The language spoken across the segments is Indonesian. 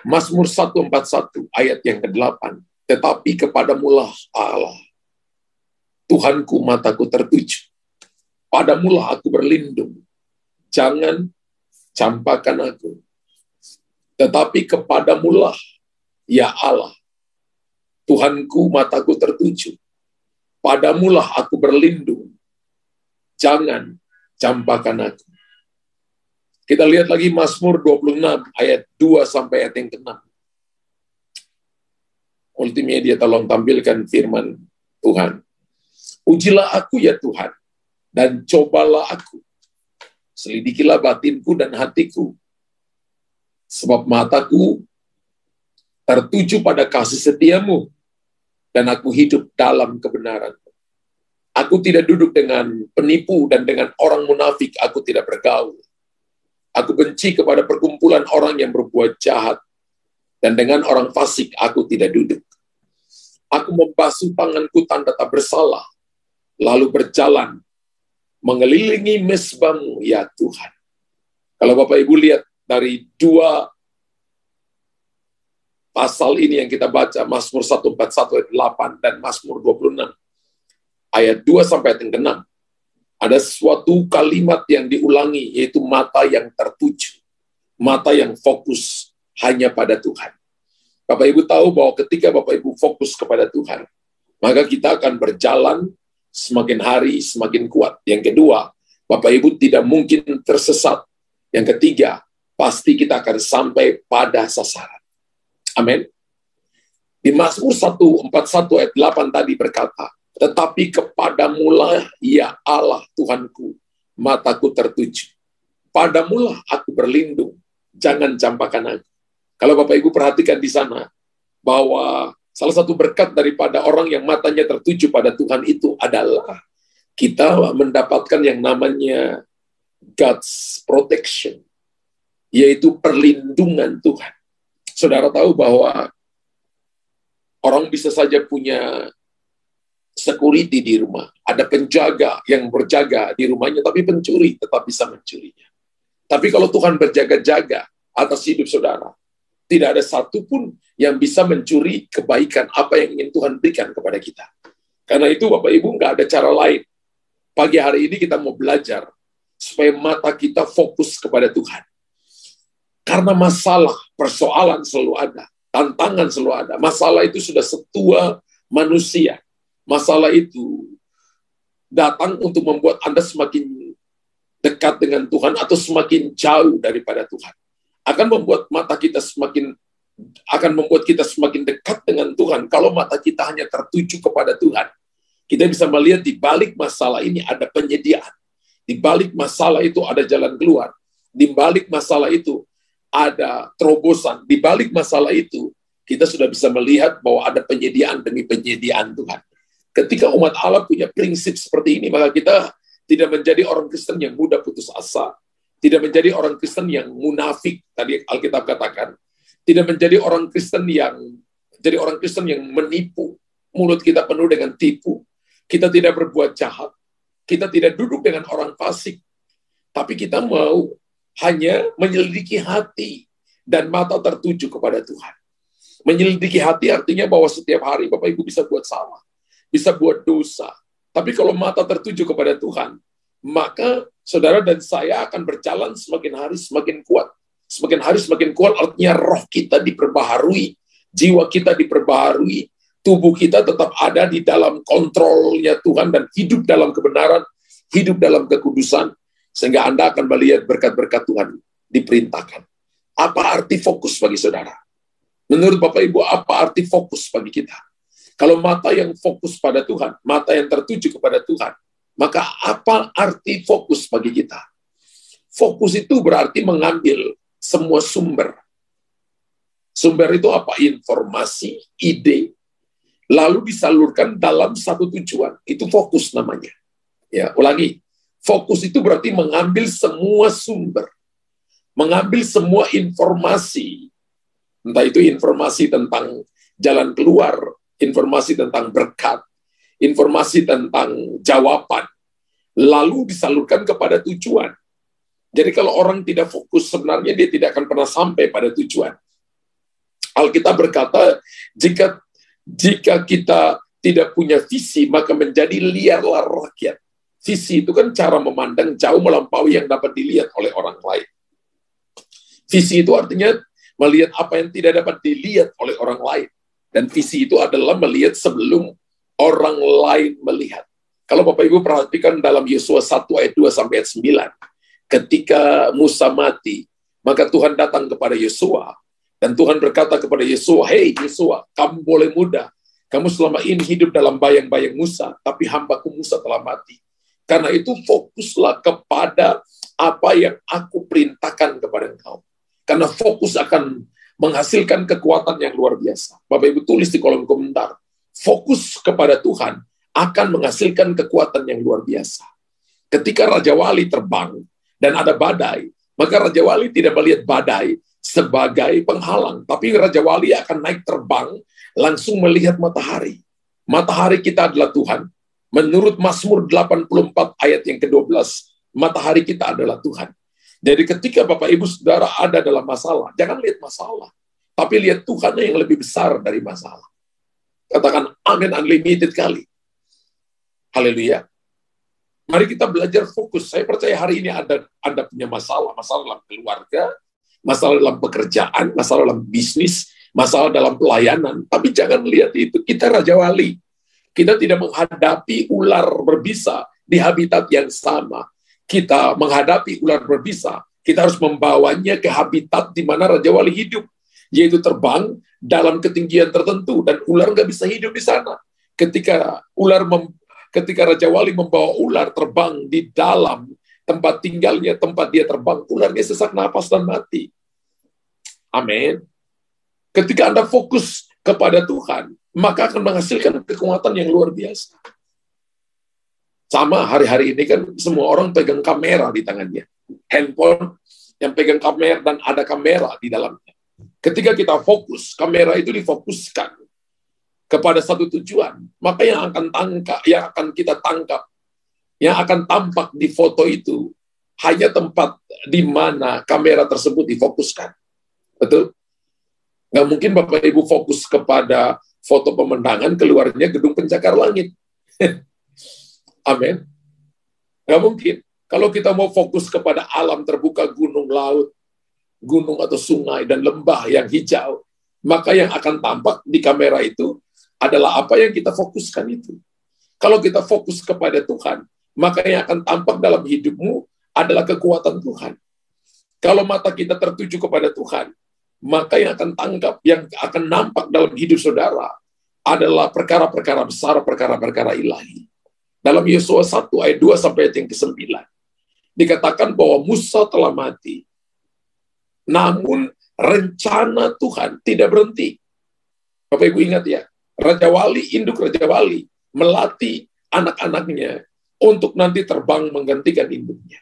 Mazmur 141 ayat yang ke-8. Tetapi kepadamulah Allah, Tuhanku mataku tertuju. Padamulah aku berlindung. Jangan campakkan aku. Tetapi kepadamulah, ya Allah, Tuhanku mataku tertuju. Padamulah aku berlindung. Jangan campakkan aku. Kita lihat lagi Mazmur 26 ayat 2 sampai ayat yang ke-6. Multimedia tolong tampilkan firman Tuhan. Ujilah aku ya Tuhan, dan cobalah aku. Selidikilah batinku dan hatiku. Sebab mataku tertuju pada kasih setiamu, dan aku hidup dalam kebenaran. Aku tidak duduk dengan penipu, dan dengan orang munafik aku tidak bergaul. Aku benci kepada perkumpulan orang yang berbuat jahat, dan dengan orang fasik aku tidak duduk. Aku membasuh tanganku tanda tak bersalah, lalu berjalan mengelilingi mezbahmu, ya Tuhan. Kalau Bapak Ibu lihat dari dua pasal ini yang kita baca, Mazmur 141 ayat 8 dan Mazmur 26 ayat 2 sampai ayat yang ke-6, ada suatu kalimat yang diulangi, yaitu mata yang tertuju, mata yang fokus hanya pada Tuhan. Bapak Ibu tahu bahwa ketika Bapak Ibu fokus kepada Tuhan, maka kita akan berjalan semakin hari semakin kuat. Yang kedua, Bapak Ibu tidak mungkin tersesat. Yang ketiga, pasti kita akan sampai pada sasaran. Amin. Di Mazmur 141 ayat 8 tadi berkata, tetapi kepadamulah ya Allah Tuhanku, mataku tertuju. Padamulah aku berlindung, jangan campakkan aku. Kalau Bapak Ibu perhatikan di sana, bahwa salah satu berkat daripada orang yang matanya tertuju pada Tuhan itu adalah kita mendapatkan yang namanya God's protection, yaitu perlindungan Tuhan. Saudara tahu bahwa orang bisa saja punya security di rumah. Ada penjaga yang berjaga di rumahnya, tapi pencuri tetap bisa mencurinya. Tapi kalau Tuhan berjaga-jaga atas hidup saudara, tidak ada satupun yang bisa mencuri kebaikan apa yang ingin Tuhan berikan kepada kita. Karena itu Bapak Ibu nggak ada cara lain. Pagi hari ini kita mau belajar supaya mata kita fokus kepada Tuhan. Karena masalah, persoalan selalu ada, tantangan selalu ada. Masalah itu sudah setua manusia. Masalah itu datang untuk membuat Anda semakin dekat dengan Tuhan atau semakin jauh daripada Tuhan. Akan membuat kita semakin dekat dengan Tuhan kalau mata kita hanya tertuju kepada Tuhan. Kita bisa melihat di balik masalah ini ada penyediaan. Di balik masalah itu ada jalan keluar. Di balik masalah itu ada terobosan. Di balik masalah itu kita sudah bisa melihat bahwa ada penyediaan demi penyediaan Tuhan. Ketika umat Allah punya prinsip seperti ini, maka kita tidak menjadi orang Kristen yang mudah putus asa, tidak menjadi orang Kristen yang munafik, tadi Alkitab katakan, tidak menjadi orang Kristen yang menipu, mulut kita penuh dengan tipu, kita tidak berbuat jahat, kita tidak duduk dengan orang fasik, tapi kita mau hanya menyelidiki hati dan mata tertuju kepada Tuhan. Menyelidiki hati artinya bahwa setiap hari Bapak Ibu bisa buat salah, bisa buat dosa. Tapi kalau mata tertuju kepada Tuhan, maka saudara dan saya akan berjalan semakin hari semakin kuat. Semakin hari semakin kuat artinya roh kita diperbaharui, jiwa kita diperbaharui, tubuh kita tetap ada di dalam kontrolnya Tuhan dan hidup dalam kebenaran, hidup dalam kekudusan, sehingga Anda akan melihat berkat-berkat Tuhan diperintahkan. Apa arti fokus bagi saudara? Menurut Bapak Ibu, apa arti fokus bagi kita? Kalau mata yang fokus pada Tuhan, mata yang tertuju kepada Tuhan, maka apa arti fokus bagi kita? Fokus itu berarti mengambil semua sumber. Sumber itu apa? Informasi, ide, lalu disalurkan dalam satu tujuan. Itu fokus namanya. Ya, ulangi. Fokus itu berarti mengambil semua sumber. Mengambil semua informasi. Entah itu informasi tentang jalan keluar, informasi tentang berkat, informasi tentang jawaban, lalu disalurkan kepada tujuan. Jadi kalau orang tidak fokus, sebenarnya dia tidak akan pernah sampai pada tujuan. Alkitab berkata, jika kita tidak punya visi, maka menjadi liarlah rakyat. Visi itu kan cara memandang jauh melampaui yang dapat dilihat oleh orang lain. Visi itu artinya melihat apa yang tidak dapat dilihat oleh orang lain. Dan visi itu adalah melihat sebelum orang lain melihat. Kalau Bapak Ibu perhatikan dalam Yosua 1 ayat 2 sampai ayat 9, ketika Musa mati, maka Tuhan datang kepada Yosua. Dan Tuhan berkata kepada Yosua, "Hei Yosua, kamu boleh muda. Kamu selama ini hidup dalam bayang-bayang Musa, tapi hambaku Musa telah mati. Karena itu fokuslah kepada apa yang aku perintahkan kepada engkau. Karena fokus akan menghasilkan kekuatan yang luar biasa." Bapak Ibu tulis di kolom komentar, fokus kepada Tuhan akan menghasilkan kekuatan yang luar biasa. Ketika Raja Wali terbang dan ada badai, maka Raja Wali tidak melihat badai sebagai penghalang, tapi Raja Wali akan naik terbang langsung melihat matahari. Matahari kita adalah Tuhan. Menurut Mazmur 84 ayat yang ke-12, matahari kita adalah Tuhan. Jadi ketika Bapak Ibu Saudara ada dalam masalah, jangan lihat masalah, tapi lihat Tuhan yang lebih besar dari masalah. Katakan amin unlimited kali. Haleluya. Mari kita belajar fokus. Saya percaya hari ini Anda punya masalah dalam keluarga, masalah dalam pekerjaan, masalah dalam bisnis, masalah dalam pelayanan. Tapi jangan lihat itu. Kita Raja Wali. Kita tidak menghadapi ular berbisa di habitat yang sama. Kita menghadapi ular berbisa, kita harus membawanya ke habitat di mana Raja Wali hidup, yaitu terbang dalam ketinggian tertentu, dan ular nggak bisa hidup di sana. Ketika Raja Wali membawa ular terbang di dalam tempat tinggalnya, tempat dia terbang, ularnya sesak napas dan mati. Amin. Ketika Anda fokus kepada Tuhan, maka akan menghasilkan kekuatan yang luar biasa. Sama hari-hari ini kan semua orang pegang kamera di tangannya. Handphone yang pegang kamera dan ada kamera di dalamnya. Ketika kita fokus, kamera itu difokuskan kepada satu tujuan, maka yang akan kita tangkap, yang akan tampak di foto itu hanya tempat di mana kamera tersebut difokuskan. Betul? Nggak mungkin Bapak Ibu fokus kepada foto pemandangan, keluarnya gedung pencakar langit. Amin. Nggak mungkin. Kalau kita mau fokus kepada alam terbuka, gunung, laut, gunung atau sungai, dan lembah yang hijau, maka yang akan tampak di kamera itu adalah apa yang kita fokuskan itu. Kalau kita fokus kepada Tuhan, maka yang akan tampak dalam hidupmu adalah kekuatan Tuhan. Kalau mata kita tertuju kepada Tuhan, maka yang akan nampak dalam hidup saudara adalah perkara-perkara besar, perkara-perkara ilahi. Dalam Yosua 1 ayat 2 sampai ayat yang ke-9, dikatakan bahwa Musa telah mati. Namun rencana Tuhan tidak berhenti. Bapak Ibu ingat ya, Raja Wali, induk Raja Wali, melatih anak-anaknya untuk nanti terbang menggantikan induknya.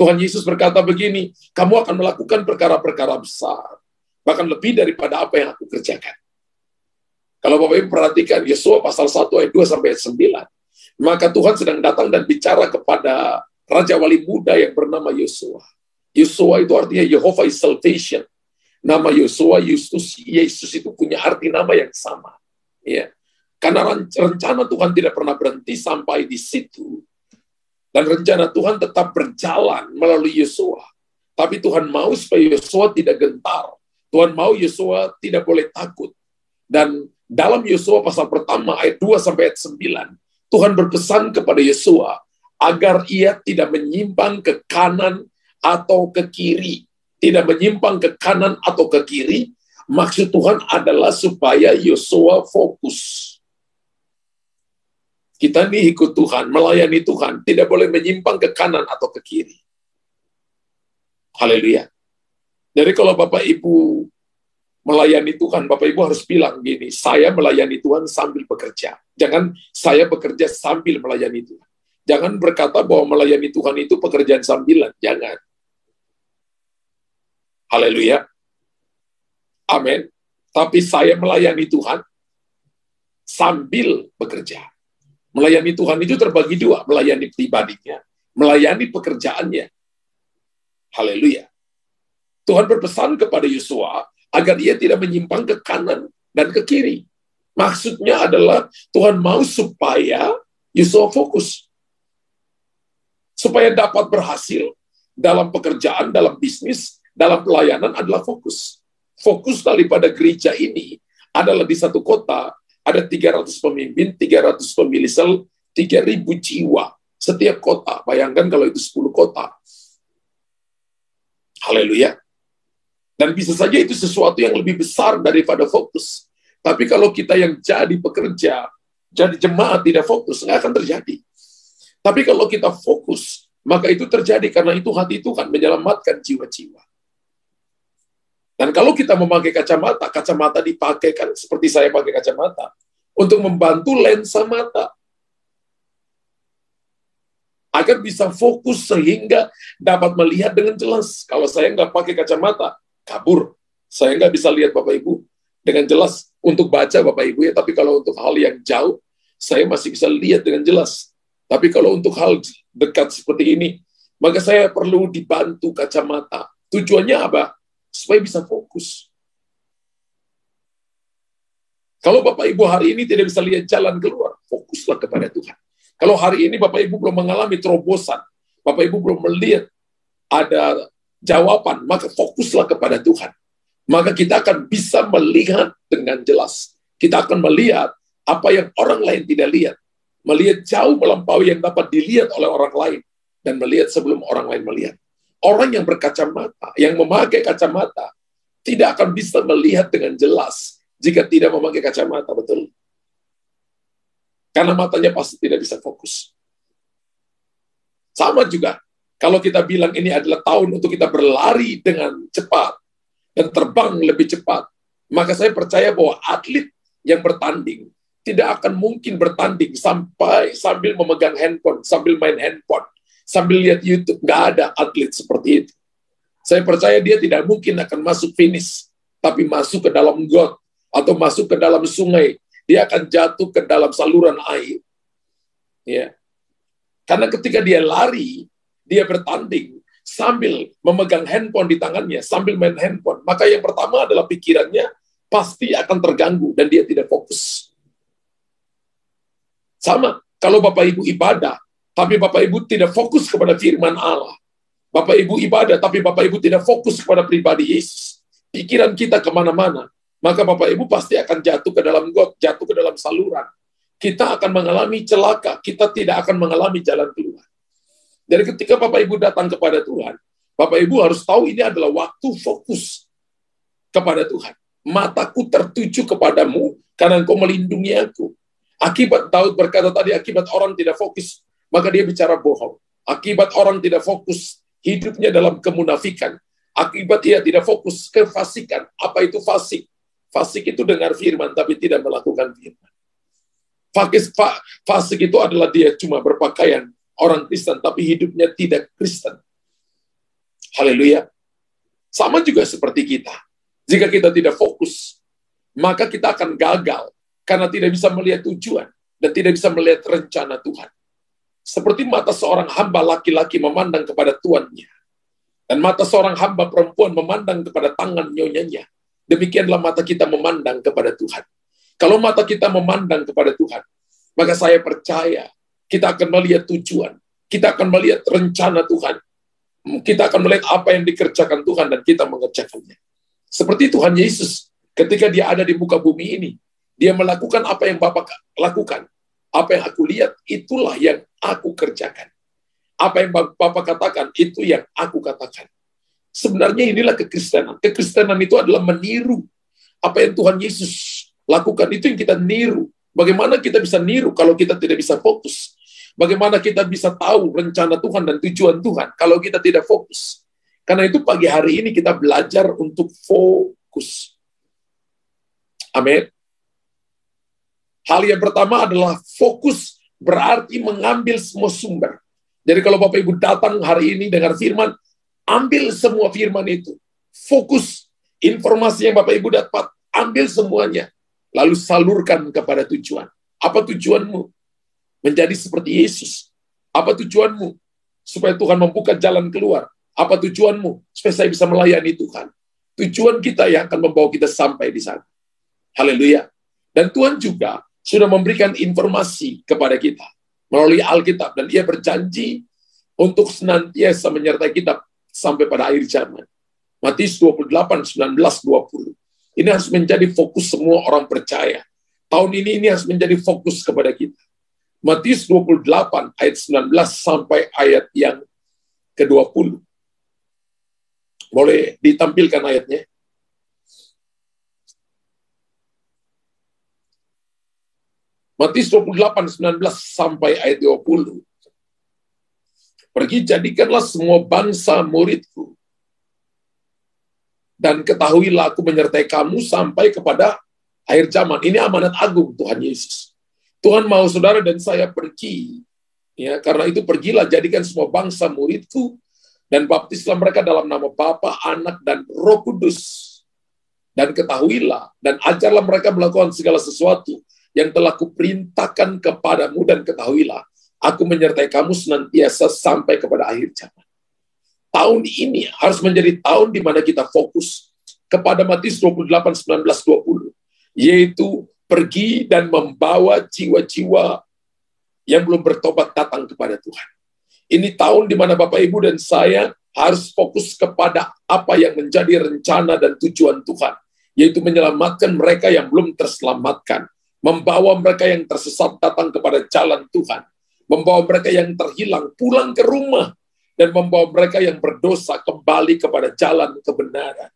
Tuhan Yesus berkata begini, kamu akan melakukan perkara-perkara besar, bahkan lebih daripada apa yang aku kerjakan. Kalau Bapak Ibu perhatikan, Yosua pasal 1 ayat 2 sampai ayat 9, maka Tuhan sedang datang dan bicara kepada Raja Wali muda yang bernama Yosua. Yosua itu artinya Jehovah is salvation. Nama Yosua, Yesus itu punya arti nama yang sama. Ya. Karena rencana Tuhan tidak pernah berhenti sampai di situ. Dan rencana Tuhan tetap berjalan melalui Yosua. Tapi Tuhan mau supaya Yosua tidak gentar. Tuhan mau Yosua tidak boleh takut. Dan dalam Yosua pasal pertama ayat 2 sampai ayat 9, Tuhan berpesan kepada Yosua agar ia tidak menyimpang ke kanan atau ke kiri. Tidak menyimpang ke kanan atau ke kiri. Maksud Tuhan adalah supaya Yosua fokus. Kita nih ikut Tuhan, melayani Tuhan, tidak boleh menyimpang ke kanan atau ke kiri. Haleluya. Jadi kalau Bapak Ibu melayani Tuhan, Bapak Ibu harus bilang gini, saya melayani Tuhan sambil bekerja. Jangan saya bekerja sambil melayani Tuhan. Jangan berkata bahwa melayani Tuhan itu pekerjaan sambilan. Jangan. Haleluya. Amin. Tapi saya melayani Tuhan sambil bekerja. Melayani Tuhan itu terbagi dua. Melayani pribadinya, melayani pekerjaannya. Haleluya. Tuhan berpesan kepada Yosua agar ia tidak menyimpang ke kanan dan ke kiri. Maksudnya adalah Tuhan mau supaya Yosua fokus. Supaya dapat berhasil dalam pekerjaan, dalam bisnis, dalam pelayanan adalah fokus. Fokus daripada gereja ini adalah di satu kota, ada 300 pemimpin, 300 pemilih sel, 3.000 jiwa. Setiap kota, bayangkan kalau itu 10 kota. Haleluya. Dan bisa saja itu sesuatu yang lebih besar daripada fokus. Tapi kalau kita yang jadi pekerja, jadi jemaat tidak fokus, nggak akan terjadi. Tapi kalau kita fokus, maka itu terjadi karena itu hati Tuhan menyelamatkan jiwa-jiwa. Dan kalau kita memakai kacamata, kacamata dipakai kan seperti saya pakai kacamata untuk membantu lensa mata. Agar bisa fokus sehingga dapat melihat dengan jelas. Kalau saya nggak pakai kacamata, kabur. Saya nggak bisa lihat Bapak Ibu dengan jelas untuk baca Bapak Ibu ya. Tapi kalau untuk hal yang jauh, saya masih bisa lihat dengan jelas. Tapi kalau untuk hal dekat seperti ini, maka saya perlu dibantu kacamata. Tujuannya apa? Supaya bisa fokus. Kalau Bapak Ibu hari ini tidak bisa lihat jalan keluar, fokuslah kepada Tuhan. Kalau hari ini Bapak Ibu belum mengalami terobosan, Bapak Ibu belum melihat ada jawaban, maka fokuslah kepada Tuhan. Maka kita akan bisa melihat dengan jelas. Kita akan melihat apa yang orang lain tidak lihat. Melihat jauh melampaui yang dapat dilihat oleh orang lain. Dan melihat sebelum orang lain melihat. Orang yang berkacamata, yang memakai kacamata, tidak akan bisa melihat dengan jelas jika tidak memakai kacamata, betul? Karena matanya pasti tidak bisa fokus. Sama juga, kalau kita bilang ini adalah tahun untuk kita berlari dengan cepat dan terbang lebih cepat, maka saya percaya bahwa atlet yang bertanding tidak akan mungkin bertanding sambil memegang handphone, sambil main handphone, sambil lihat YouTube. Nggak ada atlet seperti itu. Saya percaya dia tidak mungkin akan masuk finish, tapi masuk ke dalam got atau masuk ke dalam sungai. Dia akan jatuh ke dalam saluran air. Ya. Karena ketika dia lari, dia bertanding sambil memegang handphone di tangannya, sambil main handphone. Maka yang pertama adalah pikirannya pasti akan terganggu dan dia tidak fokus. Sama, kalau Bapak Ibu ibadah, tapi Bapak Ibu tidak fokus kepada firman Allah. Bapak Ibu ibadah, tapi Bapak Ibu tidak fokus kepada pribadi Yesus. Pikiran kita kemana-mana. Maka Bapak Ibu pasti akan jatuh ke dalam got, jatuh ke dalam saluran. Kita akan mengalami celaka, kita tidak akan mengalami jalan keluar. Jadi ketika Bapak Ibu datang kepada Tuhan, Bapak Ibu harus tahu ini adalah waktu fokus kepada Tuhan. Mataku tertuju kepadamu, karena Engkau melindungi aku. Akibat Daud berkata tadi, akibat orang tidak fokus, maka dia bicara bohong. Akibat orang tidak fokus, hidupnya dalam kemunafikan. Akibat ia tidak fokus, kefasikan. Apa itu fasik? Fasik itu dengar firman, tapi tidak melakukan firman. Fasik itu adalah dia cuma berpakaian orang Kristen, tapi hidupnya tidak Kristen. Haleluya. Sama juga seperti kita. Jika kita tidak fokus, maka kita akan gagal, karena tidak bisa melihat tujuan, dan tidak bisa melihat rencana Tuhan. Seperti mata seorang hamba laki-laki memandang kepada tuannya, dan mata seorang hamba perempuan memandang kepada tangan nyonyanya. Demikianlah mata kita memandang kepada Tuhan. Kalau mata kita memandang kepada Tuhan, maka saya percaya kita akan melihat tujuan, kita akan melihat rencana Tuhan, kita akan melihat apa yang dikerjakan Tuhan dan kita mengerjakannya. Seperti Tuhan Yesus, ketika dia ada di muka bumi ini, dia melakukan apa yang Bapa lakukan. Apa yang aku lihat, itulah yang aku kerjakan. Apa yang Bapa katakan, itu yang aku katakan. Sebenarnya inilah kekristenan. Kekristenan itu adalah meniru apa yang Tuhan Yesus lakukan. Itu yang kita niru. Bagaimana kita bisa niru kalau kita tidak bisa fokus? Bagaimana kita bisa tahu rencana Tuhan dan tujuan Tuhan kalau kita tidak fokus? Karena itu pagi hari ini kita belajar untuk fokus. Amin. Hal yang pertama adalah fokus berarti mengambil semua sumber. Jadi kalau Bapak Ibu datang hari ini dengar firman, ambil semua firman itu. Fokus informasi yang Bapak Ibu dapat, ambil semuanya. Lalu salurkan kepada tujuan. Apa tujuanmu? Menjadi seperti Yesus. Apa tujuanmu? Supaya Tuhan membuka jalan keluar. Apa tujuanmu? Supaya saya bisa melayani Tuhan. Tujuan kita yang akan membawa kita sampai di sana. Haleluya. Dan Tuhan juga sudah memberikan informasi kepada kita melalui Alkitab, dan Dia berjanji untuk senantiasa menyertai kita sampai pada akhir zaman. Matius 28, 19, 20. Ini harus menjadi fokus semua orang percaya. Tahun ini harus menjadi fokus kepada kita. Matius 28 ayat 19 sampai ayat yang ke-20. Boleh ditampilkan ayatnya? Matius 28, 19 sampai ayat 20. Pergi jadikanlah semua bangsa muridku, dan ketahuilah aku menyertai kamu sampai kepada akhir zaman. Ini amanat agung Tuhan Yesus. Tuhan mau saudara dan saya pergi. Ya, karena itu pergilah jadikan semua bangsa muridku, dan baptislah mereka dalam nama Bapa, Anak, dan Roh Kudus. Dan ketahuilah dan ajarlah mereka melakukan segala sesuatu yang telah kuperintahkan kepadamu, dan ketahuilah aku menyertai kamu senantiasa sampai kepada akhir zaman. Tahun ini harus menjadi tahun di mana kita fokus kepada Matius 28, 19, 20. Yaitu pergi dan membawa jiwa-jiwa yang belum bertobat datang kepada Tuhan. Ini tahun di mana Bapak, Ibu, dan saya harus fokus kepada apa yang menjadi rencana dan tujuan Tuhan. Yaitu menyelamatkan mereka yang belum terselamatkan. Membawa mereka yang tersesat datang kepada jalan Tuhan. Membawa mereka yang terhilang pulang ke rumah. Dan membawa mereka yang berdosa kembali kepada jalan kebenaran.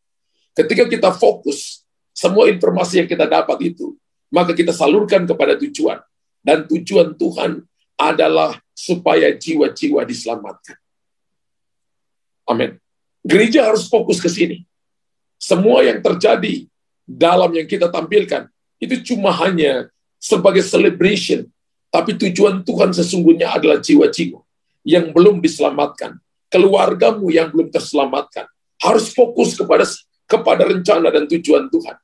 Ketika kita fokus, semua informasi yang kita dapat itu, maka kita salurkan kepada tujuan. Dan tujuan Tuhan adalah supaya jiwa-jiwa diselamatkan. Amin. Gereja harus fokus ke sini. Semua yang terjadi dalam yang kita tampilkan, itu cuma hanya sebagai celebration. Tapi tujuan Tuhan sesungguhnya adalah jiwa-jiwa yang belum diselamatkan. Keluargamu yang belum terselamatkan. Harus fokus kepada rencana dan tujuan Tuhan.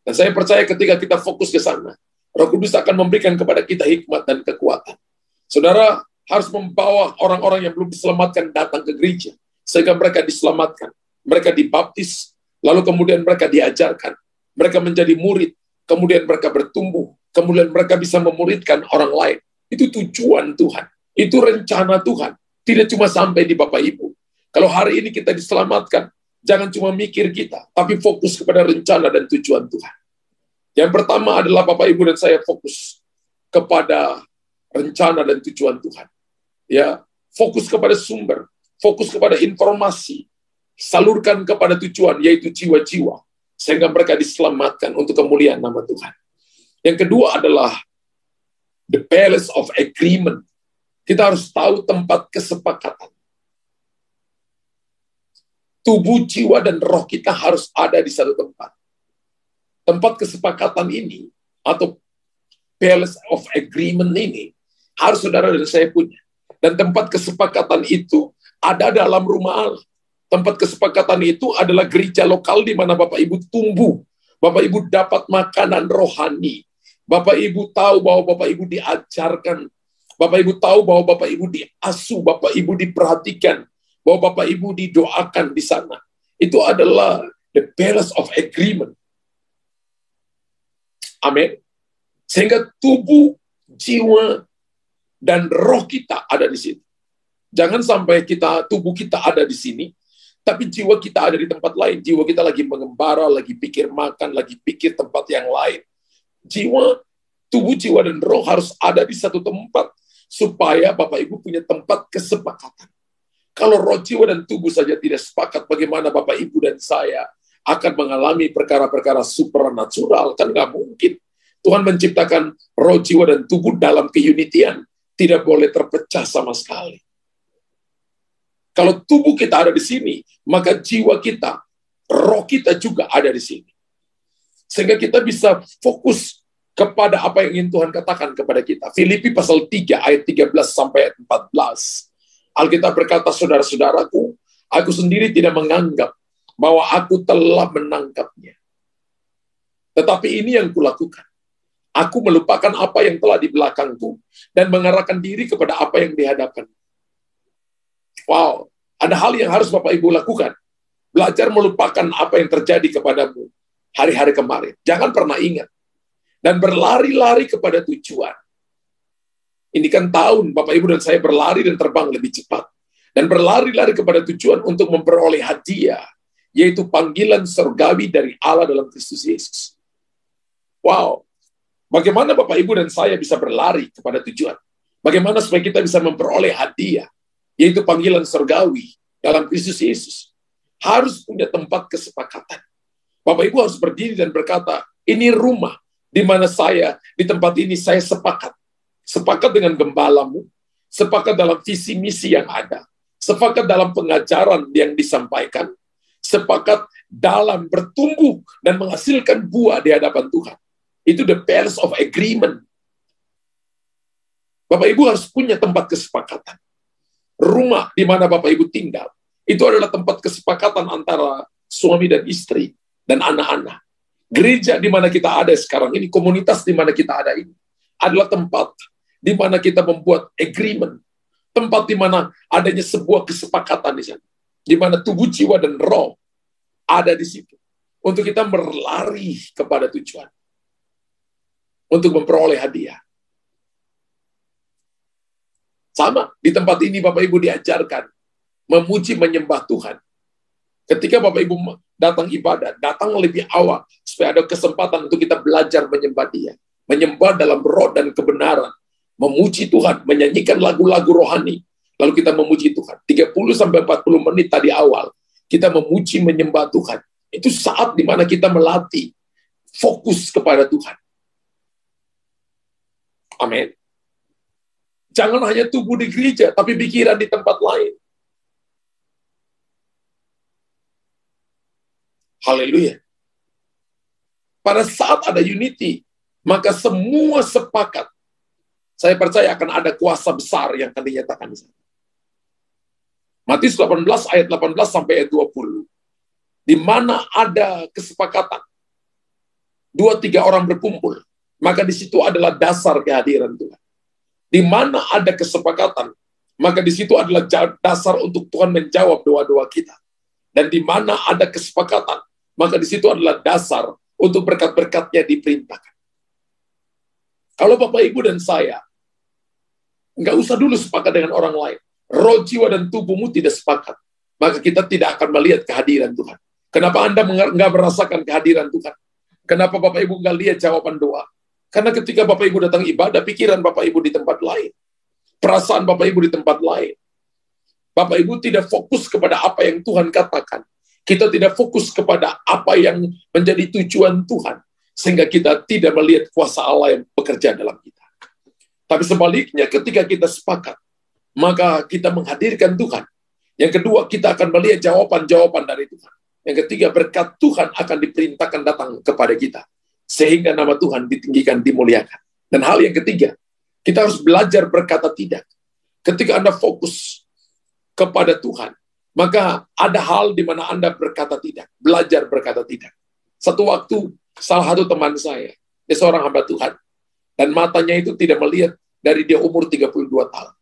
Dan saya percaya ketika kita fokus ke sana, Roh Kudus akan memberikan kepada kita hikmat dan kekuatan. Saudara harus membawa orang-orang yang belum diselamatkan datang ke gereja, sehingga mereka diselamatkan. Mereka dibaptis, lalu kemudian mereka diajarkan. Mereka menjadi murid, kemudian mereka bertumbuh, kemudian mereka bisa memuridkan orang lain. Itu tujuan Tuhan. Itu rencana Tuhan. Tidak cuma sampai di Bapak Ibu. Kalau hari ini kita diselamatkan, jangan cuma mikir kita, tapi fokus kepada rencana dan tujuan Tuhan. Yang pertama adalah Bapak, Ibu, dan saya fokus kepada rencana dan tujuan Tuhan. Ya, fokus kepada sumber, fokus kepada informasi, salurkan kepada tujuan, yaitu jiwa-jiwa, sehingga mereka diselamatkan untuk kemuliaan nama Tuhan. Yang kedua adalah the palace of agreement. Kita harus tahu tempat kesepakatan. Tubuh, jiwa, dan roh kita harus ada di satu tempat. Tempat kesepakatan ini, atau palace of agreement ini, harus saudara dan saya punya. Dan tempat kesepakatan itu ada dalam rumah Allah. Tempat kesepakatan itu adalah gereja lokal di mana Bapak Ibu tumbuh. Bapak Ibu dapat makanan rohani. Bapak Ibu tahu bahwa Bapak Ibu diajarkan. Bapak Ibu tahu bahwa Bapak Ibu diasuh. Bapak Ibu diperhatikan. Bahwa Bapak Ibu didoakan di sana. Itu adalah the palace of agreement. Amin. Sehingga tubuh, jiwa, dan roh kita ada di sini. Jangan sampai tubuh kita ada di sini, tapi jiwa kita ada di tempat lain. Jiwa kita lagi mengembara, lagi pikir makan, lagi pikir tempat yang lain. Tubuh, jiwa, dan roh harus ada di satu tempat, supaya Bapak Ibu punya tempat kesepakatan. Kalau roh, jiwa, dan tubuh saja tidak sepakat, bagaimana Bapak Ibu dan saya akan mengalami perkara-perkara supernatural? Kan nggak mungkin. Tuhan menciptakan roh, jiwa, dan tubuh dalam keunitian. Tidak boleh terpecah sama sekali. Kalau tubuh kita ada di sini, maka jiwa kita, roh kita juga ada di sini. Sehingga kita bisa fokus kepada apa yang ingin Tuhan katakan kepada kita. Filipi pasal 3 ayat 13 sampai 14. Alkitab berkata, saudara-saudaraku, aku sendiri tidak menganggap bahwa aku telah menangkapnya. Tetapi ini yang kulakukan. Aku melupakan apa yang telah di belakangku dan mengarahkan diri kepada apa yang di hadapan. Wow, ada hal yang harus Bapak Ibu lakukan. Belajar melupakan apa yang terjadi kepadamu hari-hari kemarin. Jangan pernah ingat. Dan berlari-lari kepada tujuan. Ini kan tahun Bapak Ibu dan saya berlari dan terbang lebih cepat. Dan berlari-lari kepada tujuan untuk memperoleh hadiah, yaitu panggilan surgawi dari Allah dalam Kristus Yesus. Wow. Bagaimana Bapak Ibu dan saya bisa berlari kepada tujuan? Bagaimana supaya kita bisa memperoleh hadiah, yaitu panggilan surgawi dalam Kristus Yesus? Harus punya tempat kesepakatan. Bapak Ibu harus berdiri dan berkata, ini rumah di mana saya, di tempat ini saya sepakat. Sepakat dengan gembalamu, sepakat dalam visi misi yang ada, sepakat dalam pengajaran yang disampaikan, sepakat dalam bertumbuh dan menghasilkan buah di hadapan Tuhan. Itu the pillars of agreement. Bapak Ibu harus punya tempat kesepakatan. Rumah di mana Bapak Ibu tinggal, itu adalah tempat kesepakatan antara suami dan istri dan anak-anak. Gereja di mana kita ada sekarang ini, komunitas di mana kita ada ini, adalah tempat di mana kita membuat agreement. Tempat di mana adanya sebuah kesepakatan di sana. Di mana tubuh, jiwa, dan roh ada di situ. Untuk kita berlari kepada tujuan. Untuk memperoleh hadiah. Sama, di tempat ini Bapak Ibu diajarkan memuji, menyembah Tuhan. Ketika Bapak Ibu datang ibadah, datang lebih awal, supaya ada kesempatan untuk kita belajar menyembah Dia. Menyembah dalam roh dan kebenaran. Memuji Tuhan, menyanyikan lagu-lagu rohani. Lalu kita memuji Tuhan. 30-40 menit tadi awal, kita memuji, menyembah Tuhan. Itu saat di mana kita melatih fokus kepada Tuhan. Amin. Jangan hanya tubuh di gereja, tapi pikiran di tempat lain. Haleluya. Pada saat ada unity, maka semua sepakat. Saya percaya akan ada kuasa besar yang akan dinyatakan di sana. Matius 18 ayat 18 sampai ayat 20. Di mana ada kesepakatan, 2-3 orang berkumpul, maka di situ adalah dasar kehadiran Tuhan. Di mana ada kesepakatan, maka di situ adalah dasar untuk Tuhan menjawab doa-doa kita. Dan di mana ada kesepakatan, maka di situ adalah dasar untuk berkat-berkatnya diperintahkan. Kalau Bapak, Ibu, dan saya, nggak usah dulu sepakat dengan orang lain. Roh, jiwa, dan tubuhmu tidak sepakat, maka kita tidak akan melihat kehadiran Tuhan. Kenapa Anda nggak merasakan kehadiran Tuhan? Kenapa Bapak Ibu nggak lihat jawaban doa? Karena ketika Bapak Ibu datang ibadah, pikiran Bapak Ibu di tempat lain. Perasaan Bapak Ibu di tempat lain. Bapak Ibu tidak fokus kepada apa yang Tuhan katakan. Kita tidak fokus kepada apa yang menjadi tujuan Tuhan. Sehingga kita tidak melihat kuasa Allah yang bekerja dalam kita. Tapi sebaliknya ketika kita sepakat, maka kita menghadirkan Tuhan. Yang kedua, kita akan melihat jawaban-jawaban dari Tuhan. Yang ketiga, berkat Tuhan akan diperintahkan datang kepada kita. Sehingga nama Tuhan ditinggikan, dimuliakan. Dan hal yang ketiga, kita harus belajar berkata tidak. Ketika Anda fokus kepada Tuhan, maka ada hal di mana Anda berkata tidak. Belajar berkata tidak. Satu waktu, salah satu teman saya, dia seorang hamba Tuhan, dan matanya itu tidak melihat dari dia umur 32 tahun.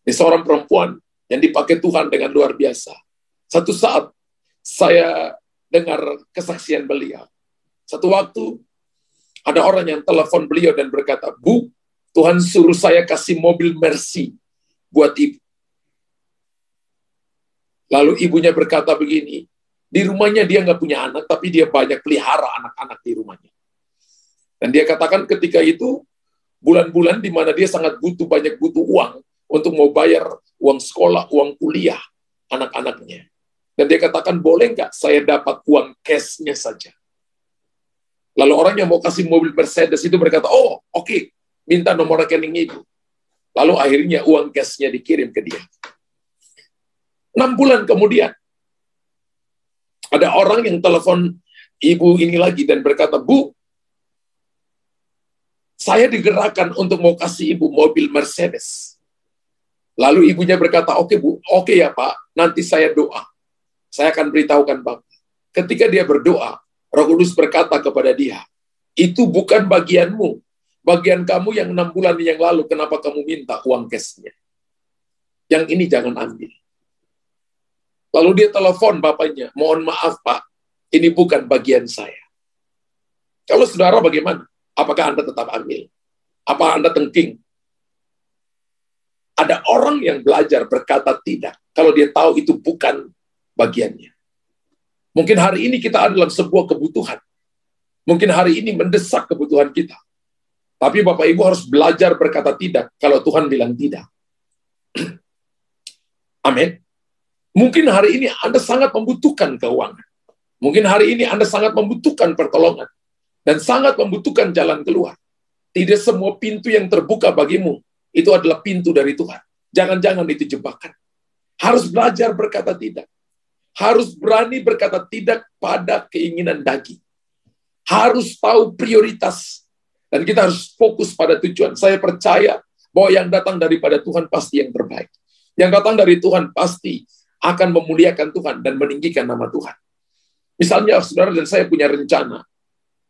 Dia seorang perempuan yang dipakai Tuhan dengan luar biasa. Satu saat, saya dengar kesaksian beliau. Satu waktu, ada orang yang telepon beliau dan berkata, "Bu, Tuhan suruh saya kasih mobil Mercy buat ibu." Lalu ibunya berkata begini, di rumahnya dia nggak punya anak, tapi dia banyak pelihara anak-anak di rumahnya. Dan dia katakan ketika itu, bulan-bulan di mana dia sangat banyak butuh uang untuk mau bayar uang sekolah, uang kuliah anak-anaknya. Dan dia katakan, boleh nggak saya dapat uang cash-nya saja? Lalu orang yang mau kasih mobil Mercedes itu berkata, oh oke, minta nomor rekening ibu. Lalu akhirnya uang cash-nya dikirim ke dia. 6 bulan kemudian, ada orang yang telepon ibu ini lagi dan berkata, "Bu, saya digerakkan untuk mau kasih ibu mobil Mercedes." Lalu ibunya berkata, "Oke Bu, oke ya Pak, nanti saya doa. Saya akan beritahukan Bapak." Ketika dia berdoa, Roh Kudus berkata kepada dia, "Itu bukan bagianmu. Bagian kamu yang 6 bulan yang lalu, kenapa kamu minta uang cash-nya? Yang ini jangan ambil." Lalu dia telepon bapaknya, mohon maaf Pak, ini bukan bagian saya. Kalau saudara bagaimana? Apakah Anda tetap ambil? Apa Anda tengking? Ada orang yang belajar berkata tidak, kalau dia tahu itu bukan bagiannya. Mungkin hari ini kita ada dalam sebuah kebutuhan. Mungkin hari ini mendesak kebutuhan kita. Tapi Bapak Ibu harus belajar berkata tidak, kalau Tuhan bilang tidak. Amin. Mungkin hari ini Anda sangat membutuhkan keuangan. Mungkin hari ini Anda sangat membutuhkan pertolongan. Dan sangat membutuhkan jalan keluar. Tidak semua pintu yang terbuka bagimu, itu adalah pintu dari Tuhan. Jangan-jangan itu jebakan. Harus belajar berkata tidak. Harus berani berkata tidak pada keinginan daging. Harus tahu prioritas. Dan kita harus fokus pada tujuan. Saya percaya bahwa yang datang daripada Tuhan pasti yang terbaik. Yang datang dari Tuhan pasti akan memuliakan Tuhan dan meninggikan nama Tuhan. Misalnya saudara dan saya punya rencana.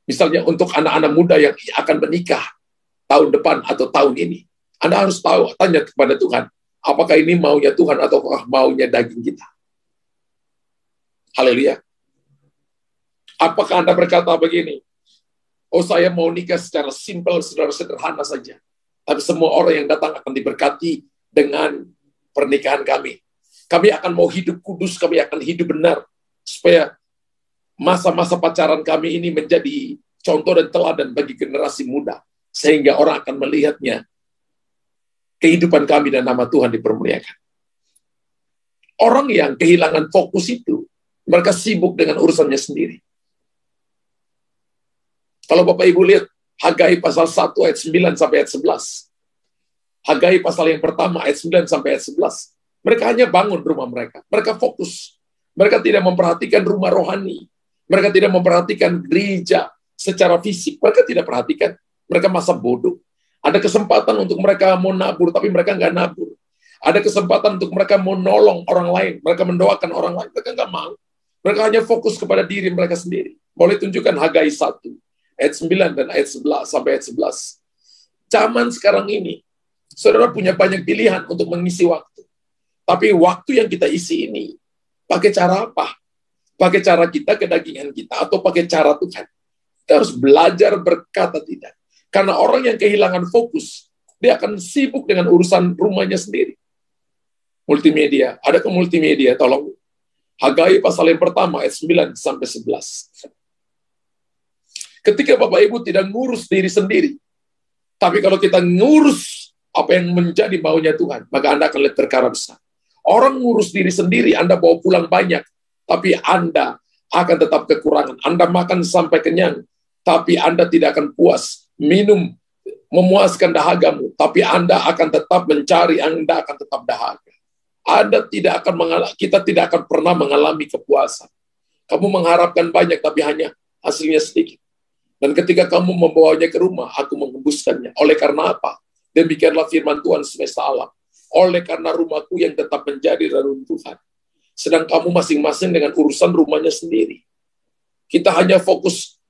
Misalnya untuk anak-anak muda yang akan menikah tahun depan atau tahun ini. Anda harus tahu, tanya kepada Tuhan, apakah ini maunya Tuhan atau maunya daging kita? Haleluya. Apakah Anda berkata begini, oh saya mau nikah secara simpel, sederhana saja. Tapi semua orang yang datang akan diberkati dengan pernikahan kami. Kami akan mau hidup kudus, kami akan hidup benar. Supaya masa-masa pacaran kami ini menjadi contoh dan teladan bagi generasi muda. Sehingga orang akan melihatnya. Kehidupan kami dan nama Tuhan dipermuliakan. Orang yang kehilangan fokus itu, mereka sibuk dengan urusannya sendiri. Kalau Bapak Ibu lihat, Hagai pasal 1 ayat 9 sampai ayat 11. Hagai pasal yang pertama ayat 9 sampai ayat 11. Mereka hanya bangun rumah mereka. Mereka fokus. Mereka tidak memperhatikan rumah rohani. Mereka tidak memperhatikan gereja secara fisik. Mereka tidak perhatikan. Mereka masa bodoh. Ada kesempatan untuk mereka mau nabur, tapi mereka nggak nabur. Ada kesempatan untuk mereka mau nolong orang lain. Mereka mendoakan orang lain. Mereka nggak mau. Mereka hanya fokus kepada diri mereka sendiri. Boleh tunjukkan Hagai 1, ayat 9 dan ayat 11 sampai ayat 11. Zaman sekarang ini, saudara punya banyak pilihan untuk mengisi waktu. Tapi waktu yang kita isi ini, pakai cara apa? Pakai cara kita, kedagingan kita, atau pakai cara Tuhan? Kita harus belajar berkata tidak. Karena orang yang kehilangan fokus, dia akan sibuk dengan urusan rumahnya sendiri. Multimedia, ada ke multimedia, tolong. Hagai pasal yang pertama, ayat 9 sampai 11. Ketika Bapak Ibu tidak ngurus diri sendiri, tapi kalau kita ngurus apa yang menjadi maunya Tuhan, maka Anda akan lihat perkara besar. Orang ngurus diri sendiri, Anda bawa pulang banyak, tapi Anda akan tetap kekurangan. Anda makan sampai kenyang, tapi Anda tidak akan puas. Minum memuaskan dahagamu, tapi Anda akan tetap mencari, Anda akan tetap dahaga. Kita tidak akan pernah mengalami kepuasan. Kamu mengharapkan banyak, tapi hanya hasilnya sedikit. Dan ketika kamu membawanya ke rumah, aku mengembuskannya. Oleh karena apa? Demikianlah firman Tuhan semesta alam. Oleh karena rumahku yang tetap menjadi reruntuhan. Sedang kamu masing-masing dengan urusan rumahnya sendiri. Kita hanya fokus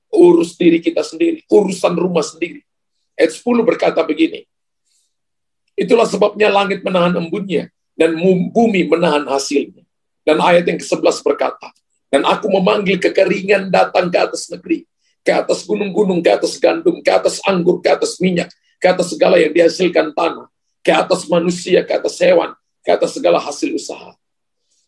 urus diri kita sendiri, urusan rumah sendiri. Ayat 10 berkata begini, itulah sebabnya langit menahan embunnya, dan bumi menahan hasilnya. Dan ayat yang ke-11 berkata, dan aku memanggil kekeringan datang ke atas negeri, ke atas gunung-gunung, ke atas gandum, ke atas anggur, ke atas minyak, ke atas segala yang dihasilkan tanah, ke atas manusia, ke atas hewan, ke atas segala hasil usaha.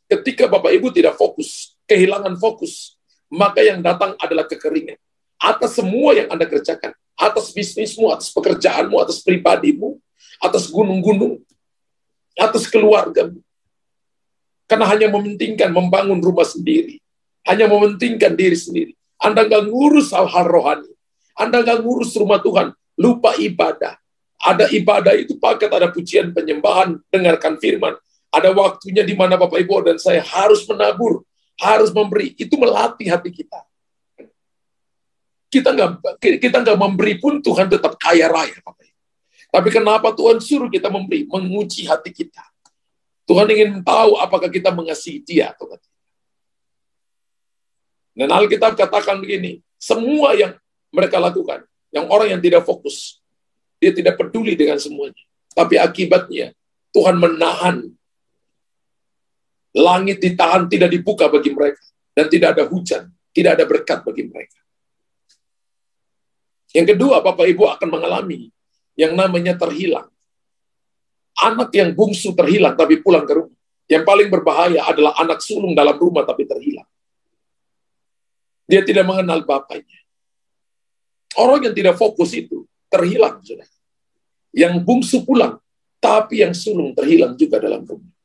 Ketika Bapak Ibu tidak fokus, kehilangan fokus, maka yang datang adalah kekeringan. Atas semua yang Anda kerjakan, atas bisnismu, atas pekerjaanmu, atas pribadimu, atas gunung-gunung, atas keluargamu. Karena hanya mementingkan membangun rumah sendiri, hanya mementingkan diri sendiri. Anda nggak ngurus hal-hal rohani, Anda nggak ngurus rumah Tuhan, lupa ibadah. Ada ibadah itu paket, ada pujian, penyembahan, dengarkan firman. Ada waktunya di mana Bapak Ibu dan saya harus menabur, harus memberi. Itu melatih hati kita. Kita nggak memberi pun Tuhan tetap kaya raya, Bapak Ibu. Tapi kenapa Tuhan suruh kita memberi? Menguji hati kita. Tuhan ingin tahu apakah kita mengasihi Dia atau tidak. Dan Alkitab katakan begini, semua yang mereka lakukan, yang orang yang tidak fokus, dia tidak peduli dengan semuanya. Tapi akibatnya Tuhan menahan Langit ditahan, tidak dibuka bagi mereka. Dan tidak ada hujan, tidak ada berkat bagi mereka. Yang kedua, Bapak Ibu akan mengalami yang namanya terhilang. Anak yang bungsu terhilang tapi pulang ke rumah. Yang paling berbahaya adalah anak sulung dalam rumah tapi terhilang. Dia tidak mengenal bapaknya. Orang yang tidak fokus itu terhilang, saudara. Yang bungsu pulang, tapi yang sulung terhilang juga dalam rumah.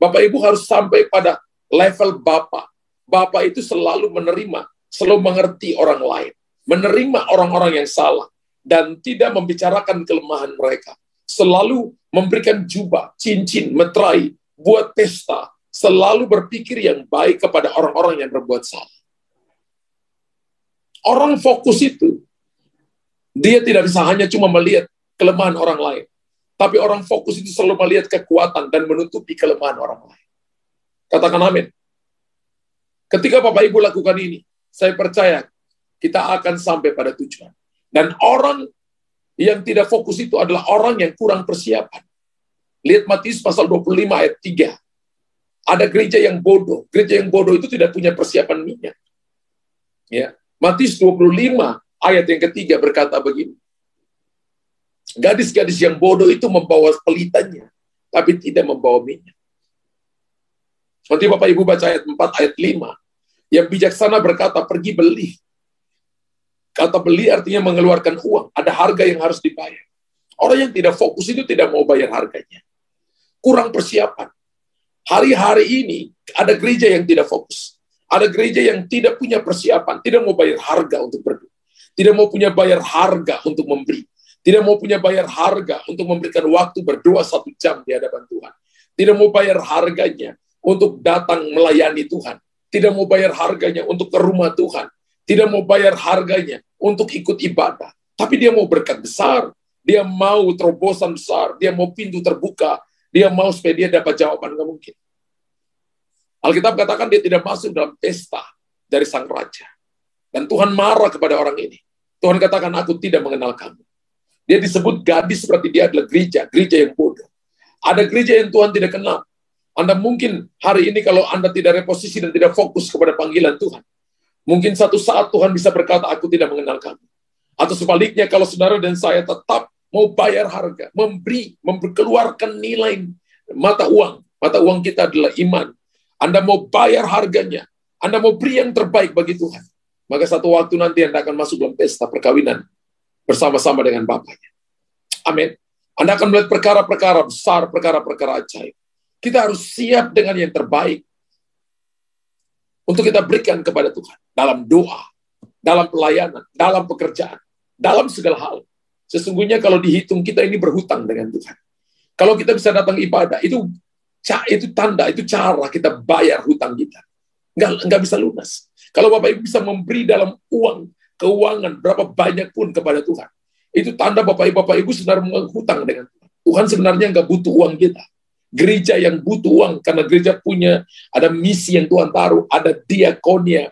Bapak Ibu harus sampai pada level Bapak. Bapak itu selalu menerima, selalu mengerti orang lain. Menerima orang-orang yang salah. Dan tidak membicarakan kelemahan mereka. Selalu memberikan jubah, cincin, meterai, buat pesta. Selalu berpikir yang baik kepada orang-orang yang berbuat salah. Orang fokus itu, dia tidak bisa hanya cuma melihat kelemahan orang lain. Tapi orang fokus itu selalu melihat kekuatan dan menutupi kelemahan orang lain. Katakan amin. Ketika Bapak Ibu lakukan ini, saya percaya kita akan sampai pada tujuan. Dan orang yang tidak fokus itu adalah orang yang kurang persiapan. Lihat Matius pasal 25 ayat 3. Ada gereja yang bodoh. Gereja yang bodoh itu tidak punya persiapan minyak. Ya. Matius 25 ayat yang ketiga berkata begini. Gadis-gadis yang bodoh itu membawa pelitannya, tapi tidak membawa minyak. Nanti Bapak Ibu baca ayat 4, ayat 5. Yang bijaksana berkata, pergi beli. Kata beli artinya mengeluarkan uang. Ada harga yang harus dibayar. Orang yang tidak fokus itu tidak mau bayar harganya. Kurang persiapan. Hari-hari ini ada gereja yang tidak fokus. Ada gereja yang tidak punya persiapan, tidak mau bayar harga untuk berdoa. Tidak mau punya bayar harga untuk memberi. Tidak mau punya bayar harga untuk memberikan waktu berdoa 1 jam di hadapan Tuhan. Tidak mau bayar harganya untuk datang melayani Tuhan. Tidak mau bayar harganya untuk ke rumah Tuhan. Tidak mau bayar harganya untuk ikut ibadah. Tapi dia mau berkat besar. Dia mau terobosan besar. Dia mau pintu terbuka. Dia mau supaya dia dapat jawaban, nggak mungkin. Alkitab katakan dia tidak masuk dalam pesta dari sang raja. Dan Tuhan marah kepada orang ini. Tuhan katakan, aku tidak mengenal kamu. Dia disebut gadis seperti dia adalah gereja yang bodoh. Ada gereja yang Tuhan tidak kenal. Anda mungkin hari ini kalau Anda tidak reposisi dan tidak fokus kepada panggilan Tuhan, mungkin satu saat Tuhan bisa berkata, aku tidak mengenal kamu. Atau sebaliknya, kalau saudara dan saya tetap mau bayar harga, memberi, keluarkan nilai mata uang. Mata uang kita adalah iman. Anda mau bayar harganya. Anda mau beri yang terbaik bagi Tuhan. Maka satu waktu nanti Anda akan masuk dalam pesta perkawinan bersama-sama dengan Bapaknya. Amin. Anda akan melihat perkara-perkara besar, perkara-perkara ajaib. Kita harus siap dengan yang terbaik untuk kita berikan kepada Tuhan. Dalam doa, dalam pelayanan, dalam pekerjaan, dalam segala hal. Sesungguhnya kalau dihitung kita ini berhutang dengan Tuhan. Kalau kita bisa datang ibadah, itu tanda, itu cara kita bayar hutang kita. Nggak bisa lunas. Kalau Bapak Ibu bisa memberi dalam uang, keuangan, berapa banyak pun kepada Tuhan, itu tanda Bapak Ibu sebenarnya menghutang dengan Tuhan. Tuhan sebenarnya nggak butuh uang kita. Gereja yang butuh uang, karena gereja punya, ada misi yang Tuhan taruh, ada diakonia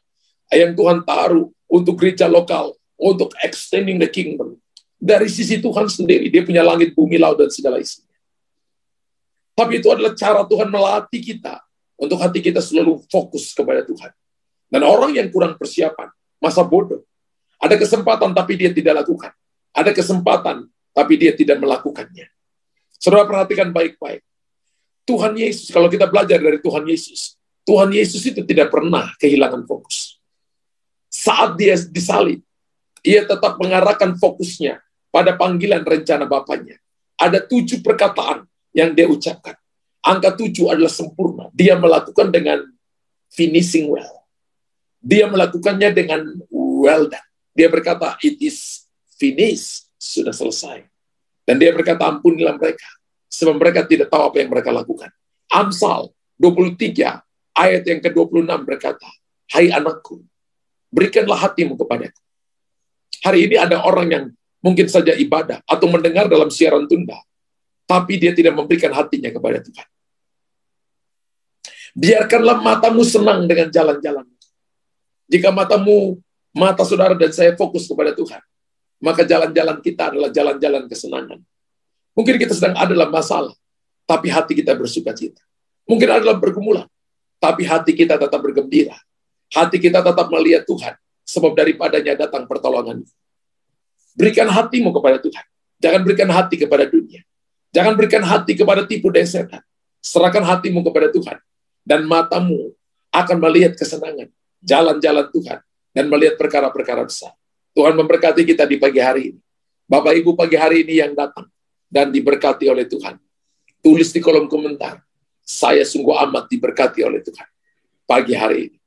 yang Tuhan taruh untuk gereja lokal, untuk extending the kingdom. Dari sisi Tuhan sendiri, dia punya langit, bumi, laut, dan segala isinya. Tapi itu adalah cara Tuhan melatih kita, untuk hati kita selalu fokus kepada Tuhan. Dan orang yang kurang persiapan, masa bodoh. Ada kesempatan, tapi dia tidak lakukan. Ada kesempatan, tapi dia tidak melakukannya. Saudara perhatikan baik-baik. Tuhan Yesus, kalau kita belajar dari Tuhan Yesus itu tidak pernah kehilangan fokus. Saat dia disalib, ia tetap mengarahkan fokusnya pada panggilan rencana Bapaknya. Ada 7 perkataan yang dia ucapkan. Angka 7 adalah sempurna. Dia melakukan dengan finishing well. Dia melakukannya dengan well done. Dia berkata, it is finished, sudah selesai. Dan dia berkata, ampunilah mereka, sebab mereka tidak tahu apa yang mereka lakukan. Amsal 23, ayat yang ke-26 berkata, hai anakku, berikanlah hatimu kepadaku. Hari ini ada orang yang mungkin saja ibadah atau mendengar dalam siaran tunda, tapi dia tidak memberikan hatinya kepada Tuhan. Biarkanlah matamu senang dengan jalan-jalan. Jika mata saudara dan saya fokus kepada Tuhan, maka jalan-jalan kita adalah jalan-jalan kesenangan. Mungkin kita sedang ada dalam masalah, tapi hati kita bersuka cita. Mungkin adalah pergumulan, tapi hati kita tetap bergembira. Hati kita tetap melihat Tuhan, sebab daripadanya datang pertolongan. Berikan hatimu kepada Tuhan. Jangan berikan hati kepada dunia. Jangan berikan hati kepada tipu daya setan. Serahkan hatimu kepada Tuhan. Dan matamu akan melihat kesenangan, jalan-jalan Tuhan, dan melihat perkara-perkara besar. Tuhan memberkati kita di pagi hari ini. Bapak Ibu pagi hari ini yang datang dan diberkati oleh Tuhan, tulis di kolom komentar, saya sungguh amat diberkati oleh Tuhan pagi hari ini.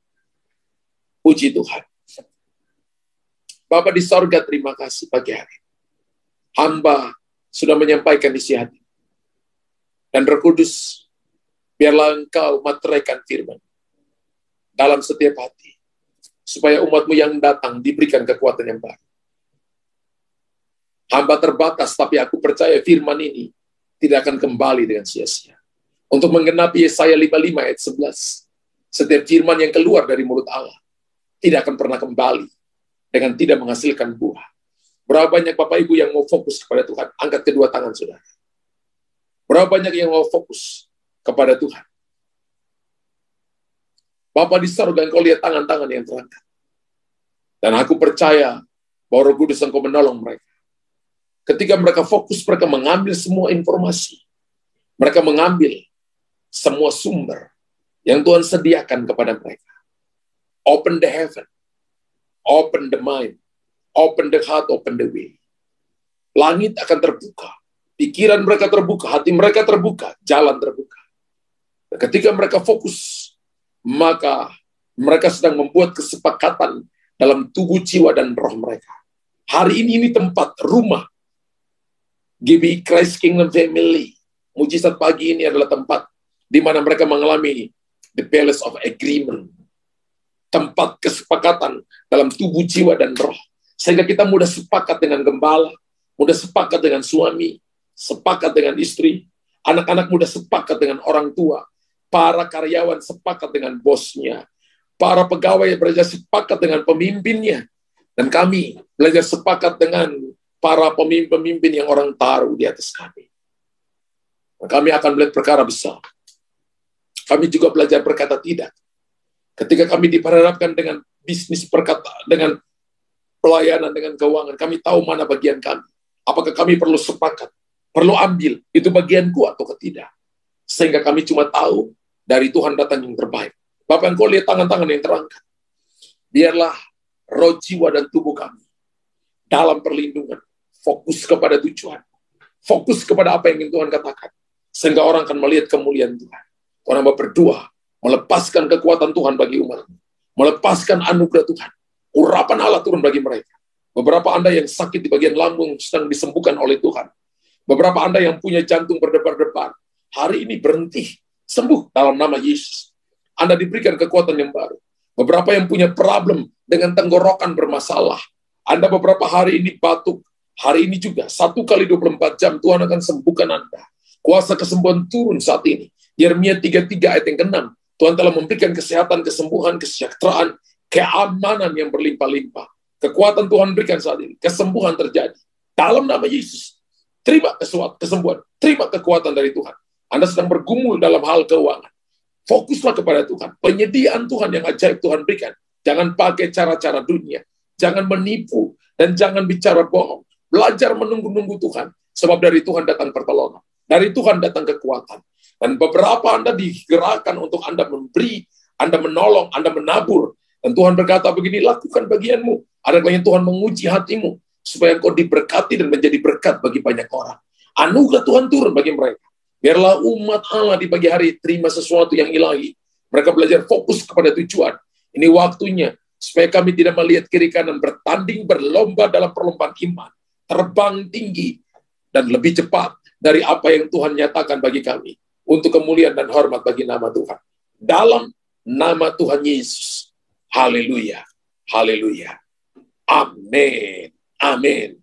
Puji Tuhan. Bapa di sorga, terima kasih pagi hari. Hamba sudah menyampaikan isi hati. Dan Roh Kudus, biarlah Engkau materaikan firman dalam setiap hati, supaya umat-Mu yang datang diberikan kekuatan yang baru. Hamba terbatas, tapi aku percaya firman ini tidak akan kembali dengan sia-sia. Untuk menggenapi Yesaya 55 ayat 11, setiap firman yang keluar dari mulut Allah tidak akan pernah kembali dengan tidak menghasilkan buah. Berapa banyak Bapak Ibu yang mau fokus kepada Tuhan? Angkat kedua tangan saudara. Berapa banyak yang mau fokus kepada Tuhan? Bapa di sorga, Engkau lihat tangan-tangan yang terangkat. Dan aku percaya bahwa Roh Kudus Engkau menolong mereka. Ketika mereka fokus, mereka mengambil semua informasi. Mereka mengambil semua sumber yang Tuhan sediakan kepada mereka. Open the heaven. Open the mind. Open the heart, open the way. Langit akan terbuka. Pikiran mereka terbuka, hati mereka terbuka, jalan terbuka. Dan ketika mereka fokus, maka mereka sedang membuat kesepakatan dalam tubuh, jiwa, dan roh mereka. Hari ini tempat rumah GBI Christ Kingdom Family. Mujizat pagi ini adalah tempat di mana mereka mengalami the palace of agreement. Tempat kesepakatan dalam tubuh, jiwa, dan roh. Sehingga kita mudah sepakat dengan gembala, mudah sepakat dengan suami, sepakat dengan istri, anak-anak mudah sepakat dengan orang tua, para karyawan sepakat dengan bosnya, para pegawai belajar sepakat dengan pemimpinnya, dan kami belajar sepakat dengan para pemimpin yang orang taruh di atas kami. Kami akan melihat perkara besar. Kami juga belajar berkata tidak. Ketika kami diperhadapkan dengan bisnis perkata, dengan pelayanan, dengan keuangan, kami tahu mana bagian kami. Apakah kami perlu sepakat, perlu ambil, itu bagianku atau tidak. Sehingga kami cuma tahu dari Tuhan datang yang terbaik. Bapak, Engkau lihat tangan-tangan yang terangkat. Biarlah roh, jiwa, dan tubuh kami dalam perlindungan. Fokus kepada tujuan. Fokus kepada apa yang ingin Tuhan katakan. Sehingga orang akan melihat kemuliaan Tuhan. Tuhan hamba berdoa, melepaskan kekuatan Tuhan bagi umat. Melepaskan anugerah Tuhan. Urapan Allah turun bagi mereka. Beberapa Anda yang sakit di bagian lambung sedang disembuhkan oleh Tuhan. Beberapa Anda yang punya jantung berdebar-debar, hari ini berhenti. Sembuh dalam nama Yesus. Anda diberikan kekuatan yang baru. Beberapa yang punya problem dengan tenggorokan bermasalah. Anda beberapa hari ini batuk. Hari ini juga, 1 kali 24 jam, Tuhan akan sembuhkan Anda. Kuasa kesembuhan turun saat ini. Yeremia 33 ayat yang ke-6. Tuhan telah memberikan kesehatan, kesembuhan, kesejahteraan, keamanan yang berlimpah-limpah. Kekuatan Tuhan berikan saat ini. Kesembuhan terjadi. Dalam nama Yesus. Terima kesembuhan. Terima kekuatan dari Tuhan. Anda sedang bergumul dalam hal keuangan. Fokuslah kepada Tuhan. Penyediaan Tuhan yang ajaib Tuhan berikan. Jangan pakai cara-cara dunia. Jangan menipu. Dan jangan bicara bohong. Belajar menunggu-nunggu Tuhan. Sebab dari Tuhan datang pertolongan. Dari Tuhan datang kekuatan. Dan beberapa Anda digerakkan untuk Anda memberi, Anda menolong, Anda menabur. Dan Tuhan berkata begini, lakukan bagianmu. Ada yang Tuhan menguji hatimu. Supaya engkau diberkati dan menjadi berkat bagi banyak orang. Anugerah Tuhan turun bagi mereka. Biarlah umat Allah di pagi hari terima sesuatu yang ilahi. Mereka belajar fokus kepada tujuan. Ini waktunya. Supaya kami tidak melihat kiri kanan, bertanding, berlomba dalam perlombaan iman. Terbang tinggi dan lebih cepat dari apa yang Tuhan nyatakan bagi kami untuk kemuliaan dan hormat bagi nama Tuhan. Dalam nama Tuhan Yesus. Haleluya. Haleluya. Amin. Amin.